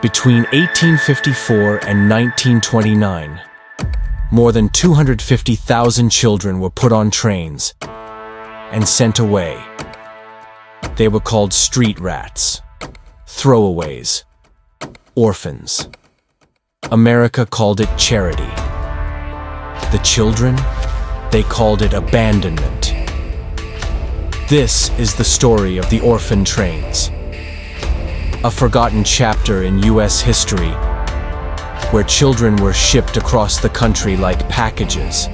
Between 1854 and 1929, more than 250,000 children were put on trains and sent away. They were called street rats, throwaways, orphans. America called it charity. The children, they called it abandonment. This is the story of the orphan trains, a forgotten chapter in U.S. history where children were shipped across the country like packages,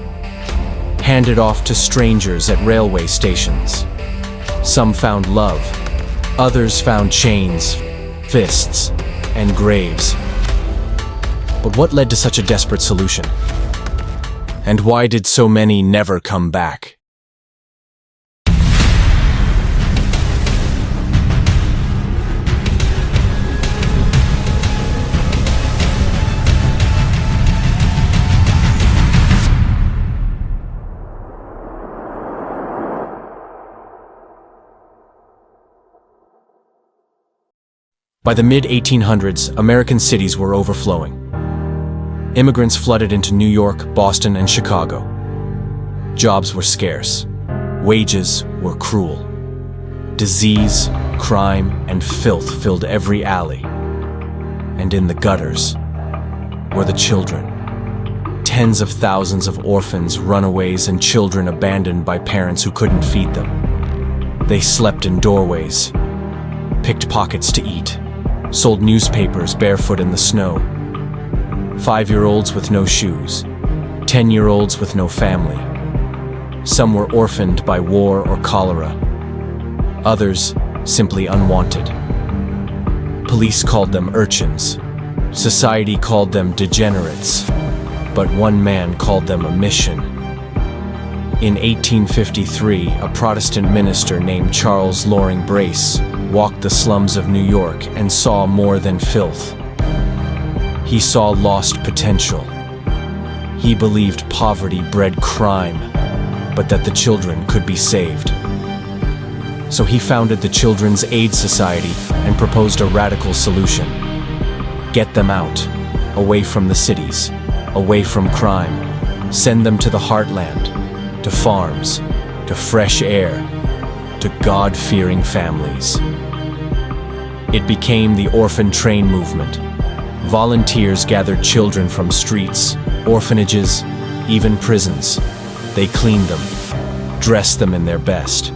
handed off to strangers at railway stations. Some found love, others found chains, fists, and graves. But what led to such a desperate solution? And why did so many never come back? By the mid-1800s, American cities were overflowing. Immigrants flooded into New York, Boston, and Chicago. Jobs were scarce. Wages were cruel. Disease, crime, and filth filled every alley. And in the gutters were the children. Tens of thousands of orphans, runaways, and children abandoned by parents who couldn't feed them. They slept in doorways, picked pockets to eat, sold newspapers barefoot in the snow. 5-year-olds with no shoes, 10-year-olds with no family. Some were orphaned by war or cholera. Others simply unwanted. Police called them urchins. Society called them degenerates. But one man called them a mission. In 1853, a Protestant minister named Charles Loring Brace walked the slums of New York and saw more than filth. He saw lost potential. He believed poverty bred crime, but that the children could be saved. So he founded the Children's Aid Society and proposed a radical solution. Get them out, away from the cities, away from crime. Send them to the heartland, to farms, to fresh air, to God-fearing families. It became the Orphan Train movement. Volunteers gathered children from streets, orphanages, even prisons. They cleaned them, dressed them in their best,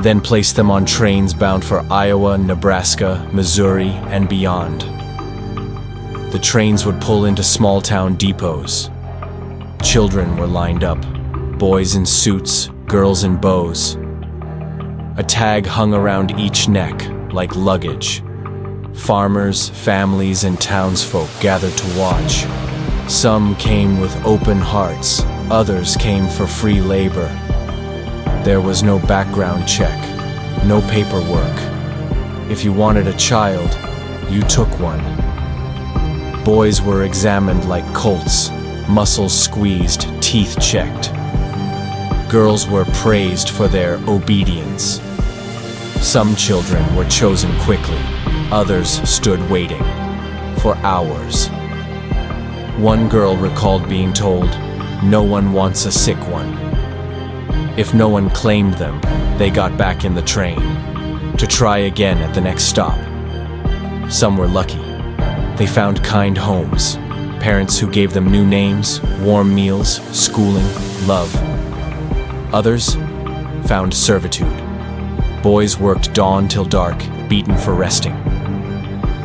then placed them on trains bound for Iowa, Nebraska, Missouri, and beyond. The trains would pull into small-town depots. Children were lined up, boys in suits, girls in bows. A tag hung around each neck, like luggage. Farmers, families, and townsfolk gathered to watch. Some came with open hearts, others came for free labor. There was no background check, no paperwork. If you wanted a child, you took one. Boys were examined like colts, muscles squeezed, teeth checked. Girls were praised for their obedience. Some children were chosen quickly, others stood waiting for hours. One girl recalled being told, "No one wants a sick one." If no one claimed them, they got back in the train to try again at the next stop. Some were lucky. They found kind homes, parents who gave them new names, warm meals, schooling, love. Others found servitude. Boys worked dawn till dark, beaten for resting.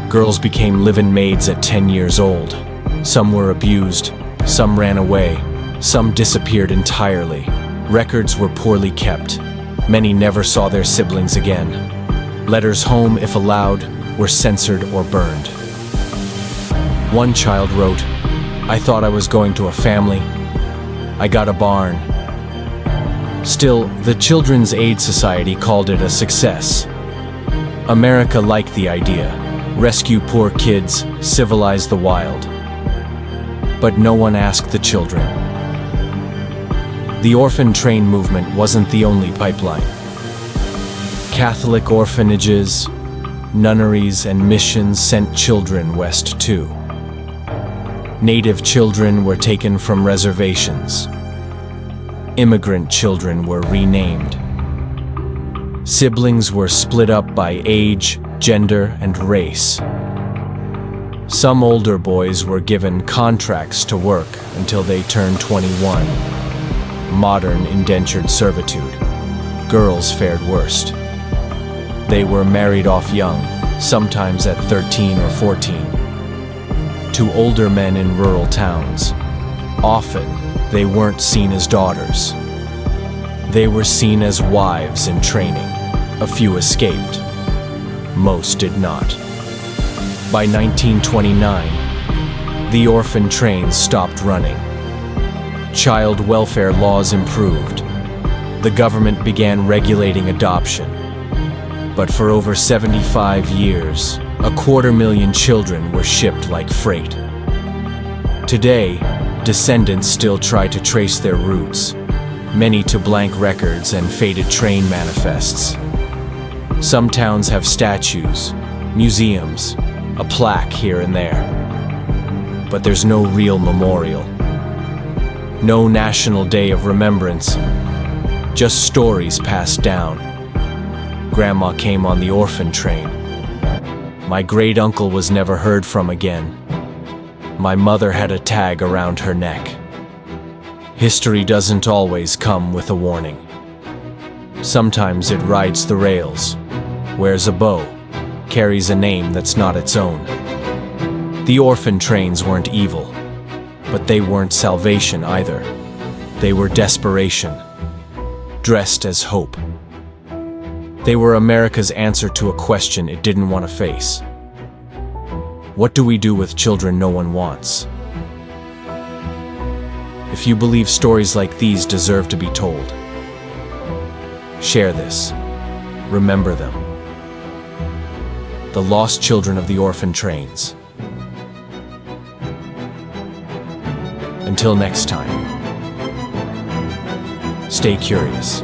Girls became live-in maids at 10 years old. Some were abused, some ran away, some disappeared entirely. Records were poorly kept. Many never saw their siblings again. Letters home, if allowed, were censored or burned. One child wrote, "I thought I was going to a family. I got a barn." Still, the Children's Aid Society called it a success. America liked the idea. Rescue poor kids, civilize the wild. But no one asked the children. The orphan train movement wasn't the only pipeline. Catholic orphanages, Nunneries and missions sent children west too. Native children were taken from reservations. Immigrant children were renamed. Siblings were split up by age, gender, and race. Some older boys were given contracts to work until they turned 21. Modern indentured servitude. Girls fared worst. They were married off young, sometimes at 13 or 14, to older men in rural towns. Often, they weren't seen as daughters. They were seen as wives in training. A few escaped. Most did not. By 1929, the orphan trains stopped running. Child welfare laws improved. The government began regulating adoption. But for over 75 years, 250,000 children were shipped like freight. Today, descendants still try to trace their roots, many to blank records and faded train manifests. Some towns have statues, museums, a plaque here and there. But there's no real memorial. No national day of remembrance, just stories passed down. Grandma came on the orphan train. My great-uncle was never heard from again. My mother had a tag around her neck. History doesn't always come with a warning. Sometimes it rides the rails, wears a bow, carries a name that's not its own. The orphan trains weren't evil, but they weren't salvation either. They were desperation, dressed as hope. They were America's answer to a question it didn't want to face. What do we do with children no one wants? If you believe stories like these deserve to be told, share this. Remember them. The lost children of the orphan trains. Until next time, stay curious.